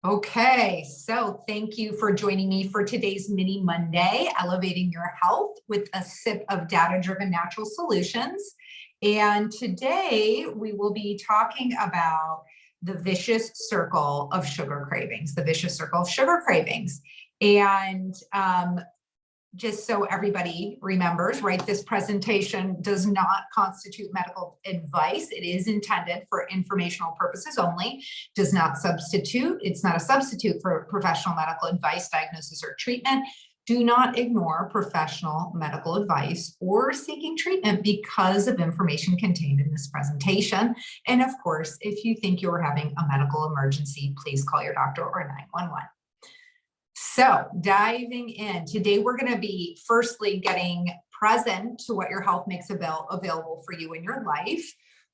Okay, so thank you for joining me for today's mini Monday, Elevating Your Health with a sip of data-driven natural solutions. And today we will be talking about the vicious circle of sugar cravings, the vicious circle of sugar cravings. And just so everybody remembers, right, this presentation does not constitute medical advice. It is intended for informational purposes only, does not substitute. It's not a substitute for professional medical advice, diagnosis, or treatment. Do not ignore professional medical advice or seeking treatment because of information contained in this presentation. And of course, if you think you're having a medical emergency, please call your doctor or 911. So diving in, today we're going to be firstly getting present to what your health makes available for you in your life.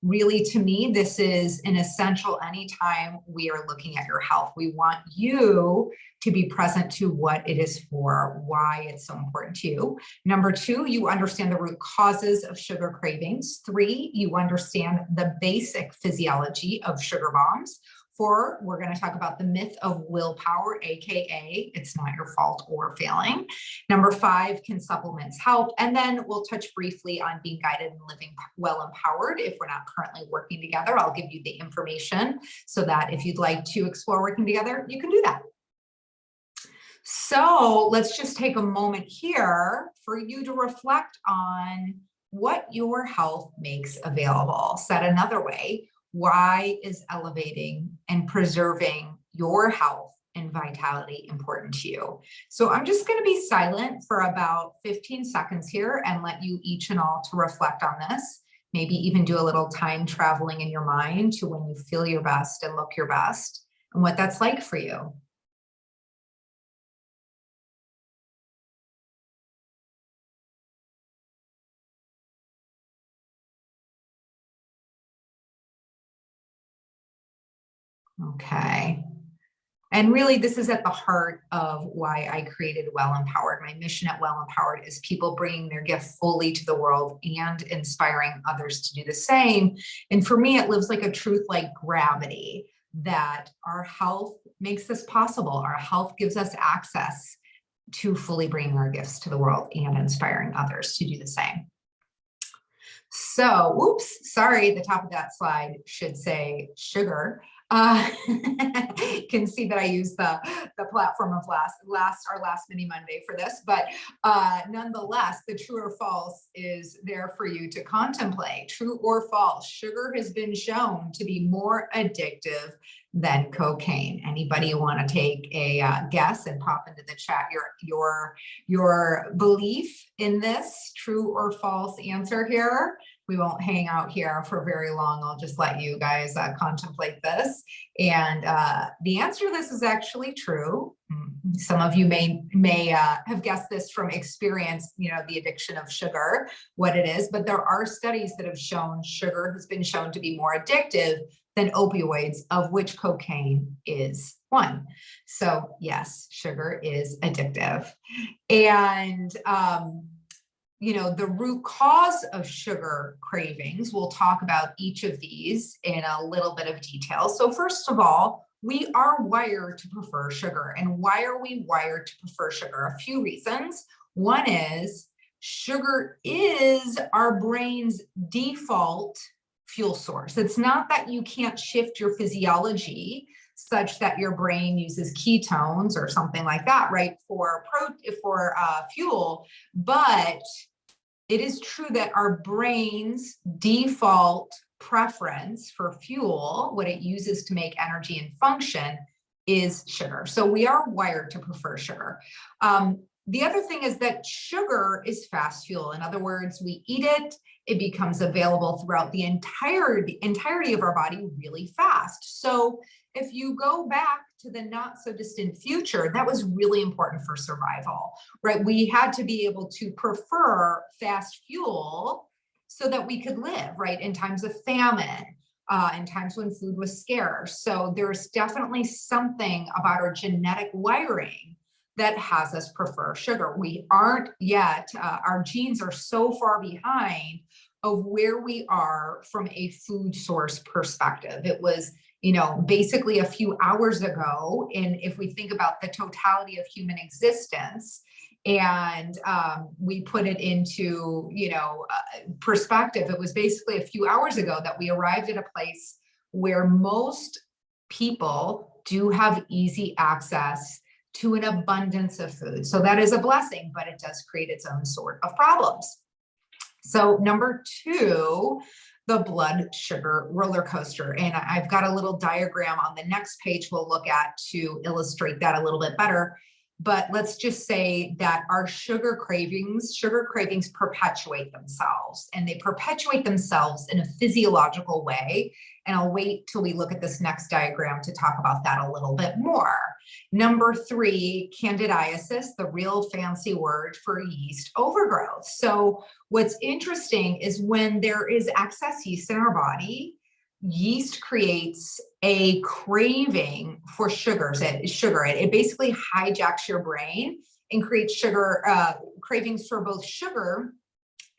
Really, to me, this is an essential anytime we are looking at your health. We want you to be present to what it is for, why it's so important to you. Number two, you understand the root causes of sugar cravings. Three, you understand the basic physiology of sugar bombs. Four, we're going to talk about the myth of willpower, aka it's not your fault or failing. Number five, can supplements help? And then we'll touch briefly on being guided and living well empowered. If we're not currently working together, I'll give you the information so that if you'd like to explore working together, you can do that. So let's just take a moment here for you to reflect on what your health makes available. Said another way, why is elevating and preserving your health and vitality important to you? So I'm just going to be silent for about 15 seconds here and let you each and all to reflect on this. Maybe even do a little time traveling in your mind to when you feel your best and look your best and what that's like for you. Okay. And really, this is at the heart of why I created Well Empowered. My mission at Well Empowered is people bringing their gift fully to the world and inspiring others to do the same. And for me, it lives like a truth like gravity, that our health makes this possible. Our health gives us access to fully bringing our gifts to the world and inspiring others to do the same. So, oops, sorry, the top of that slide should say sugar. Can see that I used the platform of our last mini Monday for this, but nonetheless, the true or false is there for you to contemplate. True or false, sugar has been shown to be more addictive than cocaine. Anybody want to take a guess and pop into the chat your belief in this true or false answer here? We won't hang out here for very long. I'll just let you guys contemplate this. And the answer to this is actually true. Some of you may have guessed this from experience, you know, the addiction of sugar, what it is, but there are studies that have shown sugar has been shown to be more addictive than opioids, of which cocaine is one. So yes, sugar is addictive. And you know, the root cause of sugar cravings, we'll talk about each of these in a little bit of detail. So first of all, we are wired to prefer sugar. And why are we wired to prefer sugar? A few reasons. One is sugar is our brain's default fuel source. It's not that you can't shift your physiology such that your brain uses ketones or something like that, right, for fuel, but it is true that our brain's default preference for fuel, what it uses to make energy and function, is sugar. So we are wired to prefer sugar. The other thing is that sugar is fast fuel. In other words, we eat it, it becomes available throughout the entirety of our body really fast. So if you go back to the not so distant future, that was really important for survival, right? We had to be able to prefer fast fuel so that we could live, right? In times of famine, in times when food was scarce. So there's definitely something about our genetic wiring that has us prefer sugar. We aren't yet, our genes are so far behind of where we are from a food source perspective. It was basically a few hours ago. And if we think about the totality of human existence, and we put it into, perspective, it was basically a few hours ago that we arrived at a place where most people do have easy access to an abundance of food. So that is a blessing, but it does create its own sort of problems. So number 2, the blood sugar roller coaster. And I've got a little diagram on the next page we'll look at to illustrate that a little bit better. But let's just say that our sugar cravings perpetuate themselves, and they perpetuate themselves in a physiological way. And I'll wait till we look at this next diagram to talk about that a little bit more. Number 3, candidiasis, the real fancy word for yeast overgrowth. So what's interesting is when there is excess yeast in our body, yeast creates a craving for sugars. It basically hijacks your brain and creates sugar cravings for both sugar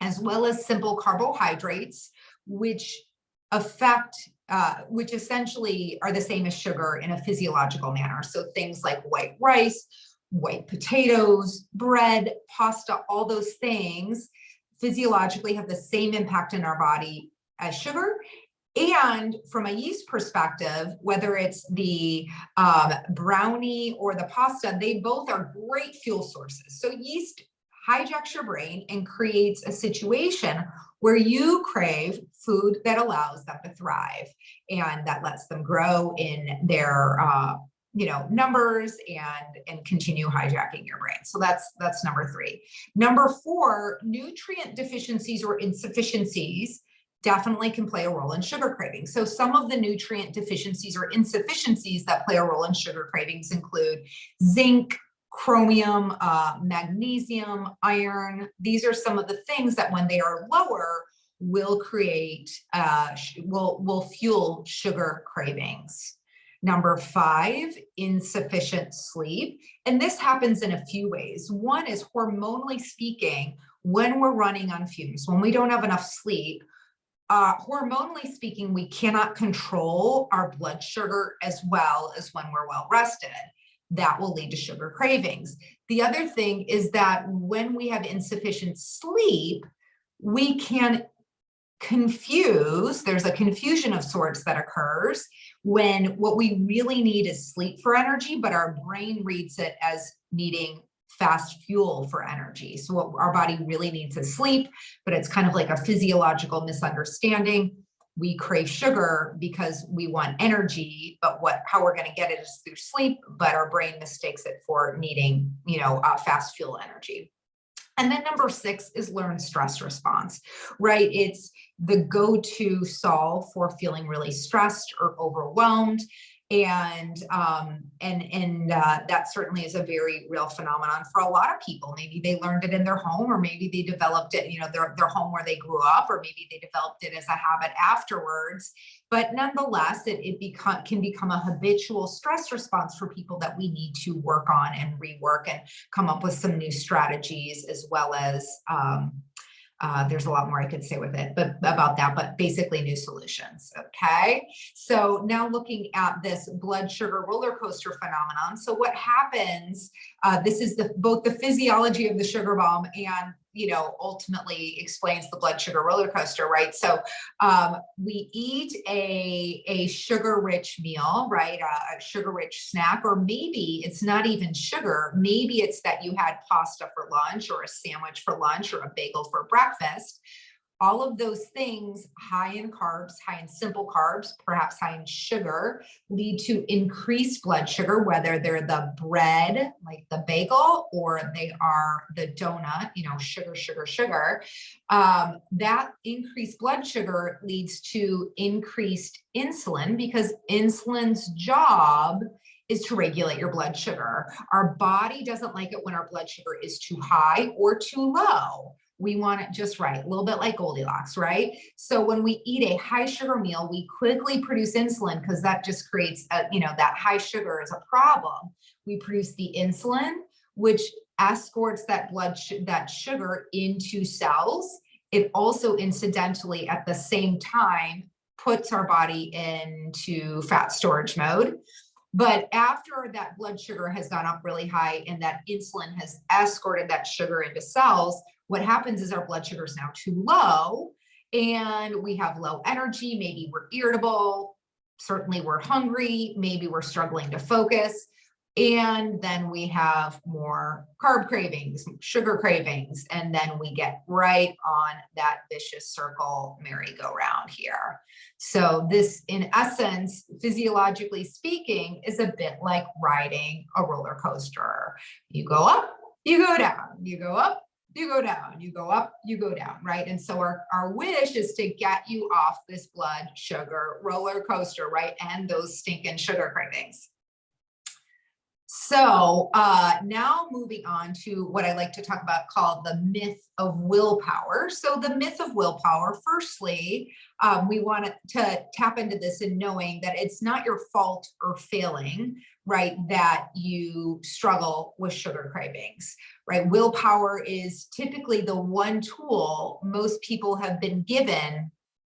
as well as simple carbohydrates, which essentially are the same as sugar in a physiological manner. So things like white rice, white potatoes, bread, pasta, all those things physiologically have the same impact in our body as sugar. And from a yeast perspective, whether it's the brownie or the pasta, they both are great fuel sources. So yeast hijacks your brain and creates a situation where you crave food that allows them to thrive and that lets them grow in their numbers and continue hijacking your brain. So that's number 3. Number 4, nutrient deficiencies or insufficiencies definitely can play a role in sugar cravings. So some of the nutrient deficiencies or insufficiencies that play a role in sugar cravings include zinc, chromium, magnesium, iron. These are some of the things that when they are lower will create, will fuel sugar cravings. Number 5, insufficient sleep. And this happens in a few ways. One is, hormonally speaking, when we're running on fumes, when we don't have enough sleep, hormonally speaking, we cannot control our blood sugar as well as when we're well rested. That will lead to sugar cravings. The other thing is that when we have insufficient sleep, we can there's a confusion of sorts that occurs when what we really need is sleep for energy, but our brain reads it as needing fast fuel for energy. So what our body really needs is sleep, but it's kind of like a physiological misunderstanding. We crave sugar because we want energy, but how we're going to get it is through sleep, but our brain mistakes it for needing, fast fuel energy. And then number 6 is learned stress response, right? It's the go-to solve for feeling really stressed or overwhelmed. And that certainly is a very real phenomenon for a lot of people. Maybe they learned it in their home, or maybe they developed it, their home where they grew up, or maybe they developed it as a habit afterwards. But nonetheless, it can become a habitual stress response for people that we need to work on and rework and come up with some new strategies, as well as there's a lot more I could say with it, about that, but basically new solutions. Okay. So now looking at this blood sugar roller coaster phenomenon. So what happens, this is both the physiology of the sugar bomb and, ultimately explains the blood sugar roller coaster, right? So we eat a sugar-rich meal, right? A sugar-rich snack, or maybe it's not even sugar. Maybe it's that you had pasta for lunch, or a sandwich for lunch, or a bagel for breakfast. All of those things, high in carbs, high in simple carbs, perhaps high in sugar, lead to increased blood sugar, whether they're the bread, like the bagel, or they are the donut, sugar, sugar, sugar. That increased blood sugar leads to increased insulin, because insulin's job is to regulate your blood sugar. Our body doesn't like it when our blood sugar is too high or too low. We want it just right, a little bit like Goldilocks, right? So when we eat a high sugar meal, we quickly produce insulin, because that just creates, that high sugar is a problem. We produce the insulin, which escorts that that sugar into cells. It also incidentally, at the same time, puts our body into fat storage mode. But after that blood sugar has gone up really high and that insulin has escorted that sugar into cells, what happens is our blood sugar is now too low and we have low energy. Maybe we're irritable. Certainly we're hungry. Maybe we're struggling to focus. And then we have more carb cravings, sugar cravings, and then we get right on that vicious circle merry-go-round here. So this, in essence, physiologically speaking, is a bit like riding a roller coaster. You go up, you go down, you go up, you go down, you go up, you go down, right? And so our wish is to get you off this blood sugar roller coaster, right? And those stinking sugar cravings. So now moving on to what I like to talk about called the myth of willpower. So the myth of willpower, firstly, we want to tap into this in knowing that it's not your fault or failing, right, that you struggle with sugar cravings, right? Willpower is typically the one tool most people have been given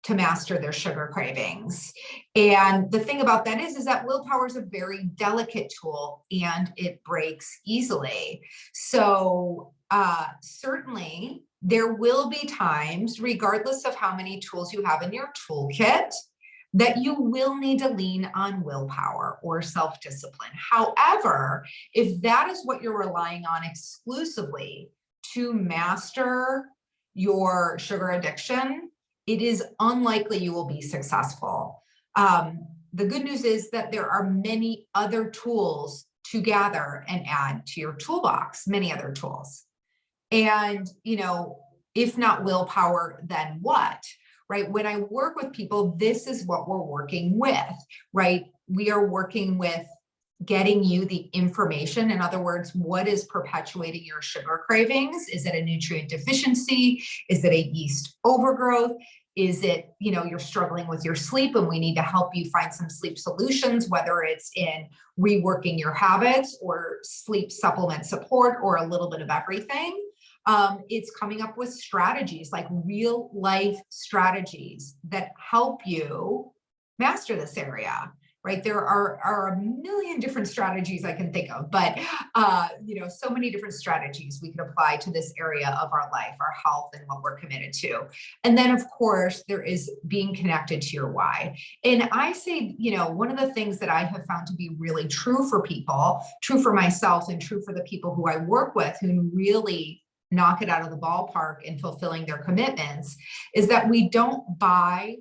to master their sugar cravings. And the thing about that is that willpower is a very delicate tool and it breaks easily. So certainly there will be times, regardless of how many tools you have in your toolkit, that you will need to lean on willpower or self-discipline. However, if that is what you're relying on exclusively to master your sugar addiction, it is unlikely you will be successful. The good news is that there are many other tools to gather and add to your toolbox, many other tools. And, if not willpower, then what, right? When I work with people, this is what we're working with, right? We are working with getting you the information. In other words, what is perpetuating your sugar cravings? Is it a nutrient deficiency? Is it a yeast overgrowth? Is it, you're struggling with your sleep and we need to help you find some sleep solutions, whether it's in reworking your habits or sleep supplement support or a little bit of everything. It's coming up with strategies, like real life strategies that help you master this area. Right? There are a million different strategies I can think of, but so many different strategies we can apply to this area of our life, our health, and what we're committed to. And then, of course, there is being connected to your why. And I say, one of the things that I have found to be really true for people, true for myself, and true for the people who I work with who really knock it out of the ballpark in fulfilling their commitments, is that we don't buy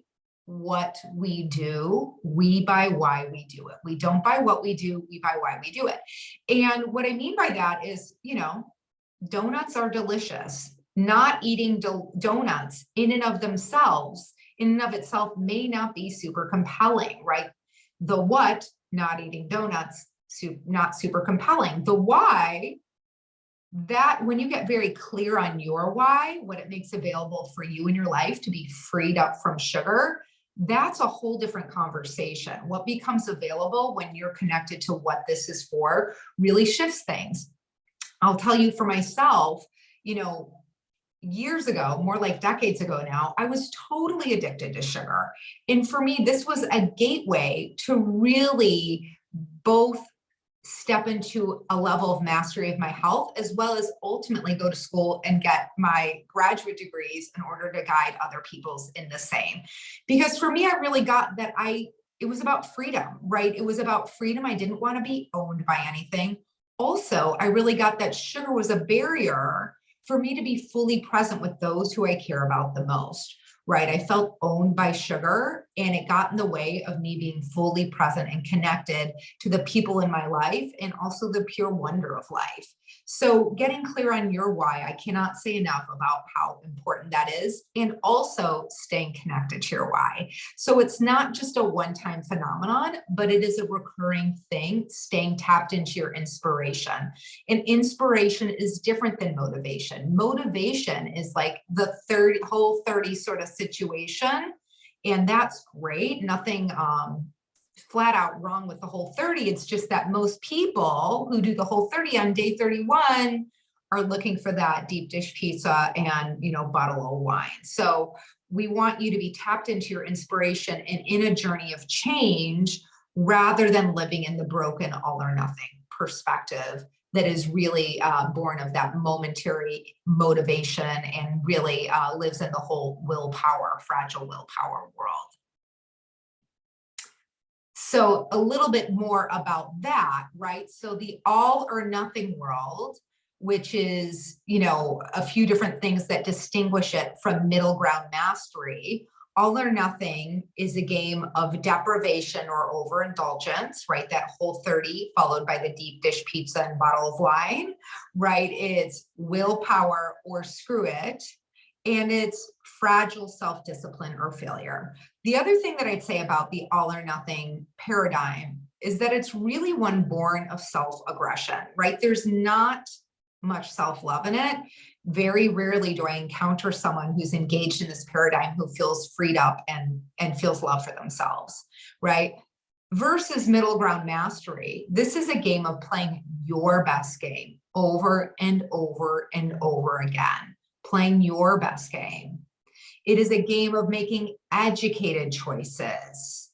what we do, we buy why we do it. We don't buy what we do, we buy why we do it. And what I mean by that is, donuts are delicious. Not eating donuts in and of themselves, in and of itself, may not be super compelling, right? The what, not eating donuts, not super compelling. The why, that when you get very clear on your why, what it makes available for you in your life to be freed up from sugar, that's a whole different conversation. What becomes available when you're connected to what this is for really shifts things. I'll tell you for myself, years ago, more like decades ago now, I was totally addicted to sugar. And for me, this was a gateway to really both step into a level of mastery of my health, as well as ultimately go to school and get my graduate degrees in order to guide other people's in the same. Because for me, I really got that it was about freedom, right? It was about freedom. I didn't want to be owned by anything. Also, I really got that sugar was a barrier for me to be fully present with those who I care about the most. Right? I felt owned by sugar and it got in the way of me being fully present and connected to the people in my life and also the pure wonder of life. So getting clear on your why, I cannot say enough about how important that is, and also staying connected to your why. So it's not just a one-time phenomenon, but it is a recurring thing, staying tapped into your inspiration. And inspiration is different than motivation. Motivation is like the whole 30 sort of situation. And that's great. Nothing flat out wrong with the whole 30. It's just that most people who do the whole 30 on day 31 are looking for that deep dish pizza and, bottle of wine. So We want you to be tapped into your inspiration and in a journey of change rather than living in the broken all or nothing perspective that is really born of that momentary motivation and really lives in the whole willpower, fragile willpower world. So a little bit more about that, right? So the all or nothing world, which is, a few different things that distinguish it from middle ground mastery. All or nothing is a game of deprivation or overindulgence, right? That Whole30 followed by the deep dish pizza and bottle of wine, right? It's willpower or screw it. And it's fragile self-discipline or failure. The other thing that I'd say about the all or nothing paradigm is that it's really one born of self-aggression, right? There's not much self-love in it. Very rarely do I encounter someone who's engaged in this paradigm who feels freed up and feels love for themselves, right? Versus middle ground mastery, this is a game of playing your best game over and over and over again, playing your best game. It is a game of making educated choices,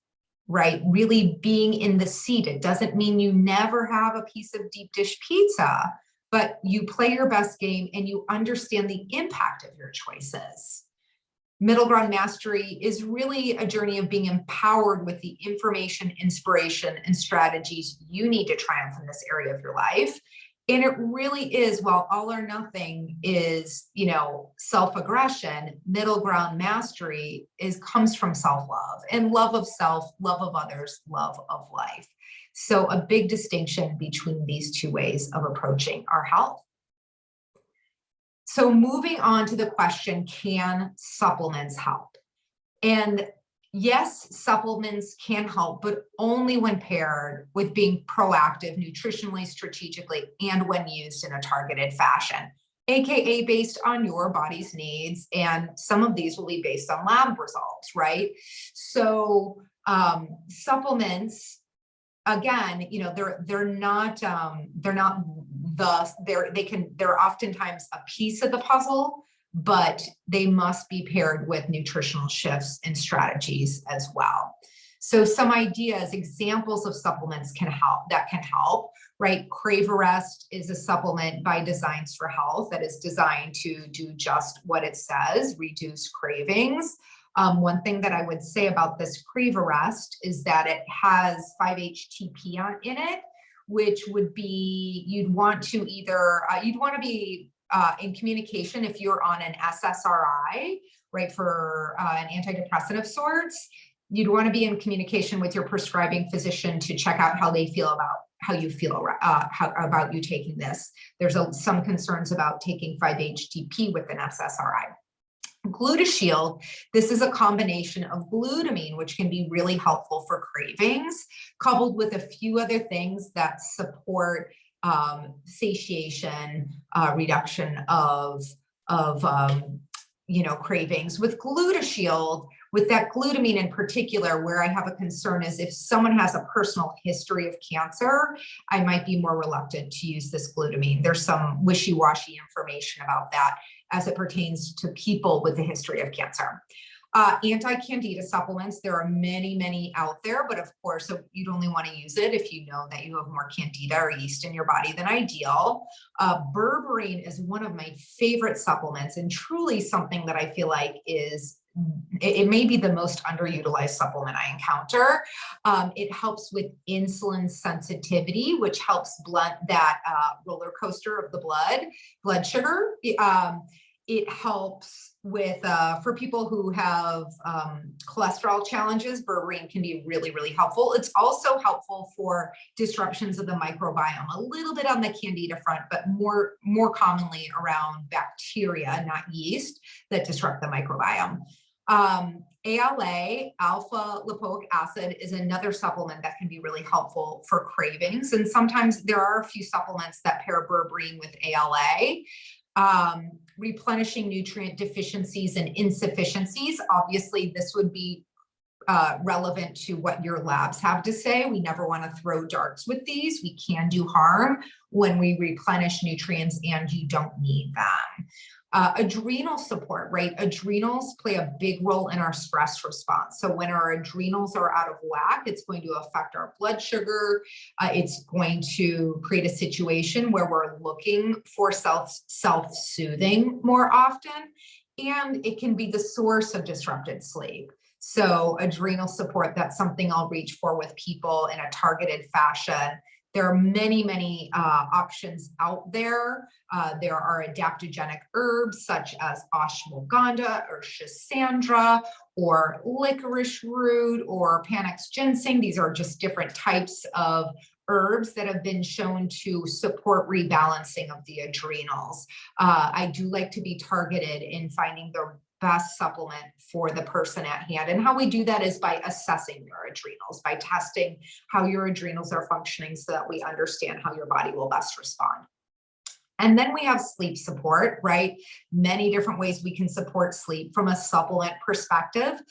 right? Really being in the seat. It doesn't mean you never have a piece of deep dish pizza, but you play your best game and you understand the impact of your choices. Middle ground mastery is really a journey of being empowered with the information, inspiration, and strategies you need to triumph in this area of your life. And it really is, while all or nothing is, self-aggression, middle ground mastery comes from self-love and love of self, love of others, love of life. So a big distinction between these two ways of approaching our health. So moving on to the question, can supplements help? And yes, supplements can help, but only when paired with being proactive nutritionally, strategically, and when used in a targeted fashion, AKA based on your body's needs. And some of these will be based on lab results, right? So supplements, again, they're oftentimes a piece of the puzzle, but they must be paired with nutritional shifts and strategies as well. So some ideas, examples of supplements can help, right? Crave Arrest is a supplement by Designs for Health that is designed to do just what it says, reduce cravings. One thing that I would say about this Crave Arrest is that it has 5-HTP in it, which would be, you'd want to be in communication if you're on an SSRI, right, for an antidepressant of sorts. You'd want to be in communication with your prescribing physician to check out how they feel about how you feel about you taking this. There's some concerns about taking 5-HTP with an SSRI. GlutatShield, this is a combination of glutamine, which can be really helpful for cravings, coupled with a few other things that support satiation, reduction of cravings. With GlutatShield, with that glutamine in particular, where I have a concern is if someone has a personal history of cancer, I might be more reluctant to use this glutamine. There's some wishy-washy information about that as it pertains to people with a history of cancer. Anti-candida supplements, there are many, many out there, but of course, you'd only want to use it if you know that you have more candida or yeast in your body than ideal. Berberine is one of my favorite supplements and truly something that I feel like it may be the most underutilized supplement I encounter. It helps with insulin sensitivity, which helps blunt that roller coaster of the blood sugar. It helps with, for people who have cholesterol challenges, berberine can be really, really helpful. It's also helpful for disruptions of the microbiome, a little bit on the candida front, but more commonly around bacteria, not yeast, that disrupt the microbiome. ALA, alpha lipoic acid, is another supplement that can be really helpful for cravings. And sometimes there are a few supplements that pair berberine with ALA. Replenishing nutrient deficiencies and insufficiencies. Obviously, this would be relevant to what your labs have to say. We never want to throw darts with these. We can do harm when we replenish nutrients and you don't need them. Adrenal support, right? Adrenals play a big role in our stress response. So when our adrenals are out of whack, it's going to affect our blood sugar. It's going to create a situation where we're looking for self-soothing more often, and it can be the source of disrupted sleep. So adrenal support, that's something I'll reach for with people in a targeted fashion. There are many, many options out there. There are adaptogenic herbs such as ashwagandha or schisandra or licorice root or panax ginseng. These are just different types of herbs that have been shown to support rebalancing of the adrenals. I do like to be targeted in finding the best supplement for the person at hand. And how we do that is by assessing your adrenals, by testing how your adrenals are functioning so that we understand how your body will best respond. And then we have sleep support, right? Many different ways we can support sleep from a supplement perspective.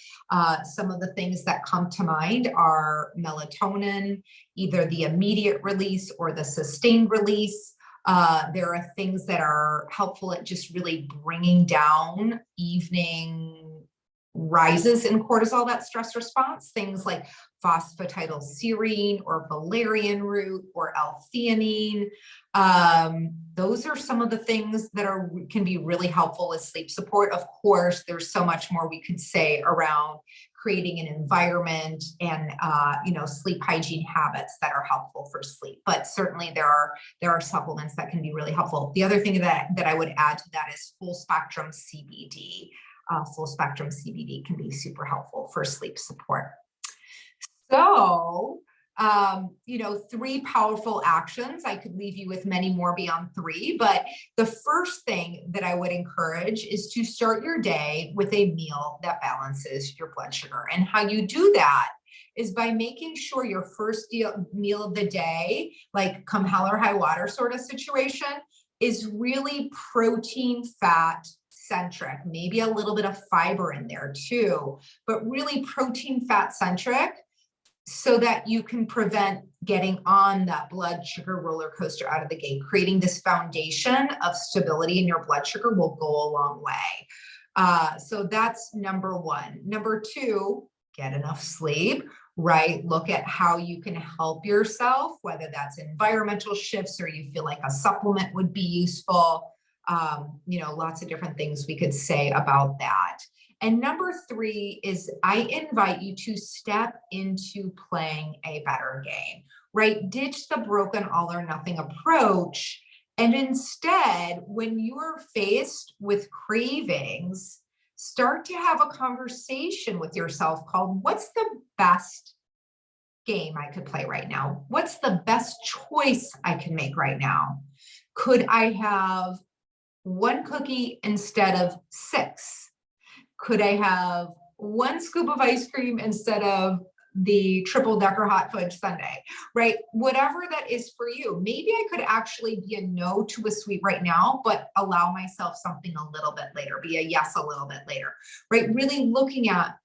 Some of the things that come to mind are melatonin, either the immediate release or the sustained release. There are things that are helpful at just really bringing down evening rises in cortisol, that stress response, things like phosphatidylserine or valerian root or L-theanine. Those are some of the things that can be really helpful with sleep support. Of course, there's so much more we could say around creating an environment and sleep hygiene habits that are helpful for sleep. But certainly there are supplements that can be really helpful. The other thing that I would add to that is full spectrum CBD. Full spectrum CBD can be super helpful for sleep support. So, 3 powerful actions. I could leave you with many more beyond 3, but the first thing that I would encourage is to start your day with a meal that balances your blood sugar. And how you do that is by making sure your first meal of the day, like come hell or high water sort of situation, is really protein, fat centric, maybe a little bit of fiber in there too, but really protein, fat centric, so that you can prevent getting on that blood sugar roller coaster out of the gate. Creating this foundation of stability in your blood sugar will go a long way. So that's number 1. Number 2, get enough sleep, right? Look at how you can help yourself, whether that's environmental shifts or you feel like a supplement would be useful. Lots of different things we could say about that. And number 3 is I invite you to step into playing a better game, right? Ditch the broken all or nothing approach. And instead, when you are faced with cravings, start to have a conversation with yourself called, what's the best game I could play right now? What's the best choice I can make right now? Could I have 1 cookie instead of 6? Could I have 1 scoop of ice cream instead of the triple decker hot fudge sundae, right? Whatever that is for you. Maybe I could actually be a no to a sweet right now, but allow myself something a little bit later, be a yes a little bit later, right? Really looking at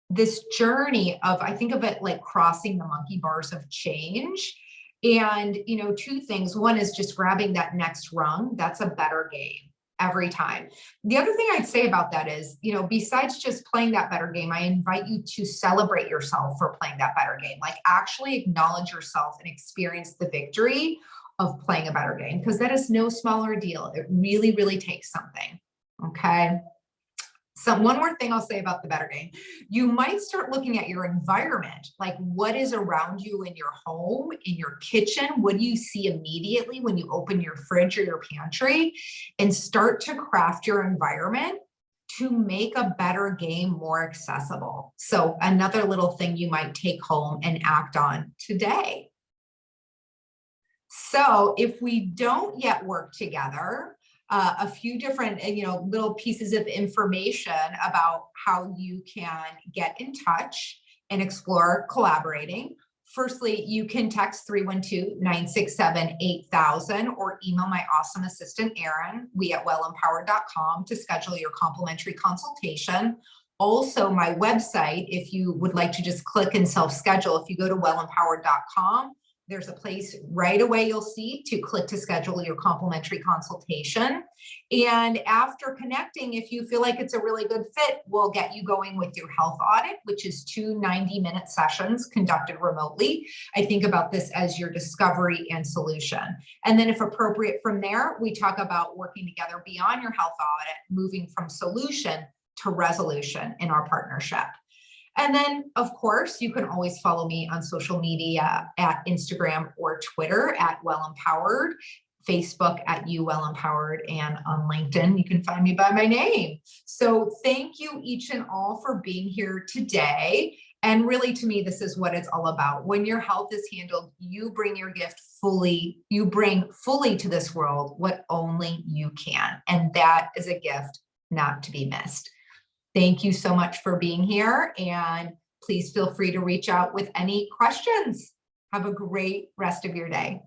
this journey of, I think of it like crossing the monkey bars of change. And, 2 things. One is just grabbing that next rung. That's a better game every time. The other thing I'd say about that is, besides just playing that better game, I invite you to celebrate yourself for playing that better game. Like actually acknowledge yourself and experience the victory of playing a better game, because that is no smaller deal. It really, really takes something. Okay. So one more thing I'll say about the better game, you might start looking at your environment, like what is around you in your home, in your kitchen, what do you see immediately when you open your fridge or your pantry, and start to craft your environment to make a better game more accessible. So another little thing you might take home and act on today. So if we don't yet work together, a few different, little pieces of information about how you can get in touch and explore collaborating. Firstly, you can text 312-967-8000 or email my awesome assistant, Erin, we@wellempowered.com to schedule your complimentary consultation. Also, my website, if you would like to just click and self-schedule, if you go to wellempowered.com, there's a place right away you'll see to click to schedule your complimentary consultation. And after connecting, if you feel like it's a really good fit, we'll get you going with your health audit, which is 2 90-minute sessions conducted remotely. I think about this as your discovery and solution. And then if appropriate from there, we talk about working together beyond your health audit, moving from solution to resolution in our partnership. And then, of course, you can always follow me on social media at Instagram or Twitter at Well Empowered, Facebook at You Well Empowered, and on LinkedIn, you can find me by my name. So thank you each and all for being here today. And really, to me, this is what it's all about. When your health is handled, you bring your gift fully, you bring fully to this world what only you can. And that is a gift not to be missed. Thank you so much for being here, and please feel free to reach out with any questions. Have a great rest of your day.